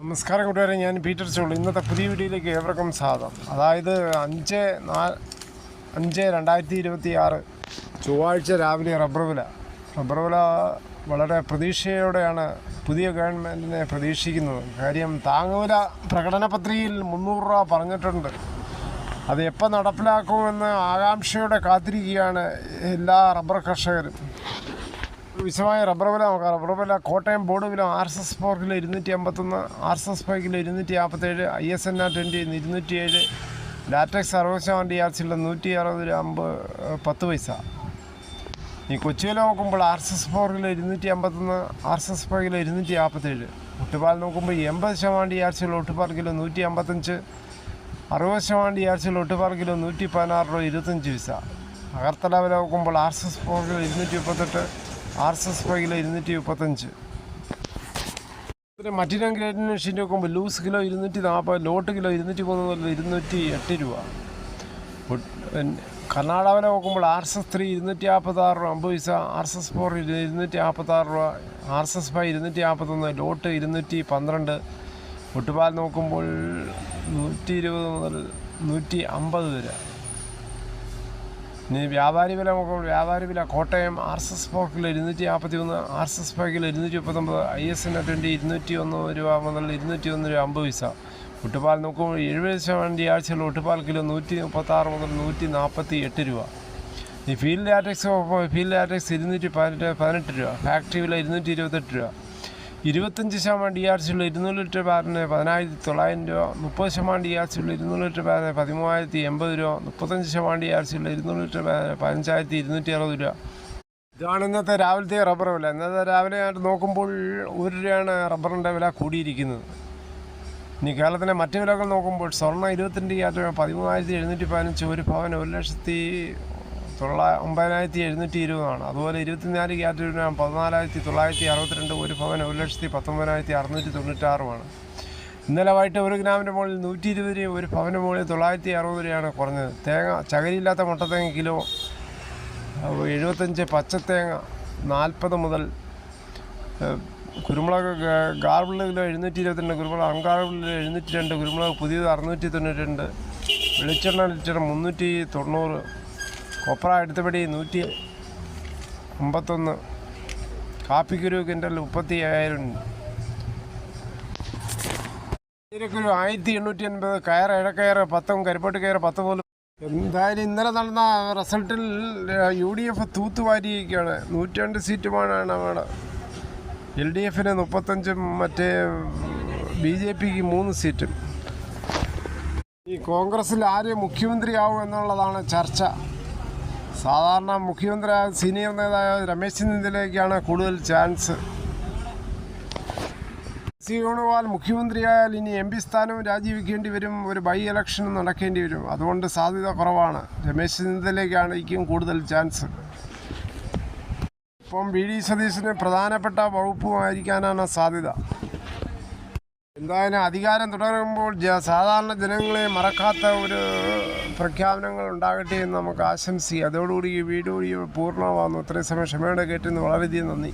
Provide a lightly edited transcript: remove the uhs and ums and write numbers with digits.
നമസ്കാരം കൂട്ടുകാരെ, ഞാൻ പീറ്റർ ചോളി. ഇന്നത്തെ പുതിയ വീഡിയോയിലേക്ക് ഏവർക്കും സ്വാഗതം. അതായത് 5/4/2026 ചൊവ്വാഴ്ച രാവിലെ റബ്ബർ വില വളരെ പ്രതീക്ഷയോടെയാണ് പുതിയ ഗവൺമെൻറ്റിനെ പ്രതീക്ഷിക്കുന്നത്. കാര്യം താങ്ങുവില പ്രകടന പത്രികയിൽ 300 രൂപ പറഞ്ഞിട്ടുണ്ട്. അത് എപ്പോൾ നടപ്പിലാക്കുമെന്ന് ആകാംക്ഷയോടെ കാത്തിരിക്കുകയാണ് എല്ലാ റബ്ബർ കർഷകരും. വിശദമായ റബ്ബർ വില നോക്കാം. റബ്ബർ വില കോട്ടയം ബോർഡ് വില RSS 4 kilo 251, RSS 5 kilo 257, ISNR 20 207, latex 60% DRC 160 രൂപ 10 പൈസ. ഈ കൊച്ചി വില നോക്കുമ്പോൾ RSS 4 കിലോ 251, RSS 5 കിലോ 257. ഒട്ടുപാൽ നോക്കുമ്പോൾ 80% DRC ഒട്ടുപാൽ കിലോ 155, 60% DRC ഒട്ടുപാൽ കിലോ 116 രൂപ 25 പൈസ. അകർത്തല വില നോക്കുമ്പോൾ RSS 4 കിലോ 238, RSS 5 കിലോ 235. മറ്റിനം ഗ്രേഡിന് ഷീറ്റ് നോക്കുമ്പോൾ ലൂസ് കിലോ 240, ലോട്ട് കിലോ 203 208 രൂപ. കർണാടക വില നോക്കുമ്പോൾ RSS 3 256 രൂപ 50 പൈസ, RSS 4 246 രൂപ, RSS 5 241, ലോട്ട് 212. ഒട്ടുപാൽ നോക്കുമ്പോൾ 120 മുതൽ 150 വരെ. ഇനി വ്യാപാരി വില നോക്കുമ്പോൾ വ്യാപാരി വില Kottayam RSS 4 kilo 251, RSS 5 kilo 239, ISNR 20 201 രൂപ മുതൽ 201 രൂപ 50 പൈസ. ഒട്ടുപാൽ നോക്കുമ്പോൾ 70% DRC ഒട്ടുപാൽ കിലോ 136 മുതൽ 148 രൂപ. ഈ ഫീൽഡ് ലാറ്റക്സ് 218 രൂപ, ഫാക്ടറി വില 228 രൂപ. 25% DRC 200 ലിറ്റർ ബാരന് 10,900 രൂപ, 30% DRC 200 ലിറ്റർ ബാരന് 13,080 രൂപ, 35% DRC 200 ലിറ്റർ ബാരന് 15,260 രൂപ. ഇതാണ് ഇന്നത്തെ രാവിലത്തെ റബ്ബർ വില. ഇന്നത്തെ രാവിലെ ആയിട്ട് നോക്കുമ്പോൾ 1 രൂപയാണ് റബ്ബറിൻ്റെ വില കൂടിയിരിക്കുന്നത്. ഇനി കേരളത്തിലെ മറ്റ് വിലകൾ നോക്കുമ്പോൾ സ്വർണ്ണം 22 ക്യാരറ്റ് 13,715, ഒരു പവന് 1,09,720 അതുപോലെ 24 ക്യാരറ്റ് 14,962, ഒരു പവന് 1,19,696. ഇന്നലെ വൈകിട്ട് 1 ഗ്രാമിൻ്റെ മുകളിൽ 120 രൂപ, ഒരു പവന് മുകളിൽ 960 രൂപയാണ് കുറഞ്ഞത്. തേങ്ങ ചകരിയില്ലാത്ത മുട്ടത്തേങ്ങ കിലോ 75, പച്ചത്തേങ്ങ 40 മുതൽ. കുരുമുളക് ഗാർബിള് കിലോ 722, കുരുമുളക് അൺഗാർബിള് 702, കുരുമുളക് പുതിയത് 692, വെളിച്ചെണ്ണ ലിറ്റർ 390, കൊപ്ര എടുത്തപടി 151, കാപ്പിക്കുരു കിൻഡൽ 35,000, കുരു 1880, കയർ ഇഴക്കയർ 10, കരിപ്പോട്ട് കയർ 10 പോലും. എന്തായാലും ഇന്നലെ നടന്ന റിസൾട്ടിൽ UDF തൂത്തുവാരിയിരിക്കുകയാണ്. 102 സീറ്റുമാണ് അവിടെ. LDFന് 35, മറ്റേ BJPക്ക് 3 സീറ്റും. ഈ കോൺഗ്രസ്സിൽ ആര് മുഖ്യമന്ത്രിയാവും എന്നുള്ളതാണ് ചർച്ച. സാധാരണ മുഖ്യമന്ത്രി സീനിയർ നേതാവ് രമേശ് ചെന്നിത്തലയ്ക്കാണ് കൂടുതൽ ചാൻസ്. വേണുഗോപാൽ മുഖ്യമന്ത്രിയായാൽ ഇനി MP സ്ഥാനവും രാജിവെക്കേണ്ടി വരും, ഒരു ബൈ ഇലക്ഷനും നടക്കേണ്ടി വരും. അതുകൊണ്ട് സാധ്യത കുറവാണ്. രമേശ് ചെന്നിത്തലയ്ക്കാണ് കൂടുതൽ ചാൻസ്. ഇപ്പം VD സതീശന് പ്രധാനപ്പെട്ട വകുപ്പുമായിരിക്കാനാണ് സാധ്യത. എന്തായാലും അധികാരം തുടരുമ്പോൾ സാധാരണ ജനങ്ങളെ മറക്കാത്ത ഒരു പ്രഖ്യാപനങ്ങൾ ഉണ്ടാകട്ടെ എന്ന് നമുക്ക് ആശംസിക്കാം. അതോടുകൂടി ഈ വീഡിയോ പൂർണ്ണമാകുന്നു. ഇത്രയും സമയം ക്ഷമയോടെ കേട്ടിരുന്നു വളരെയധികം നന്ദി.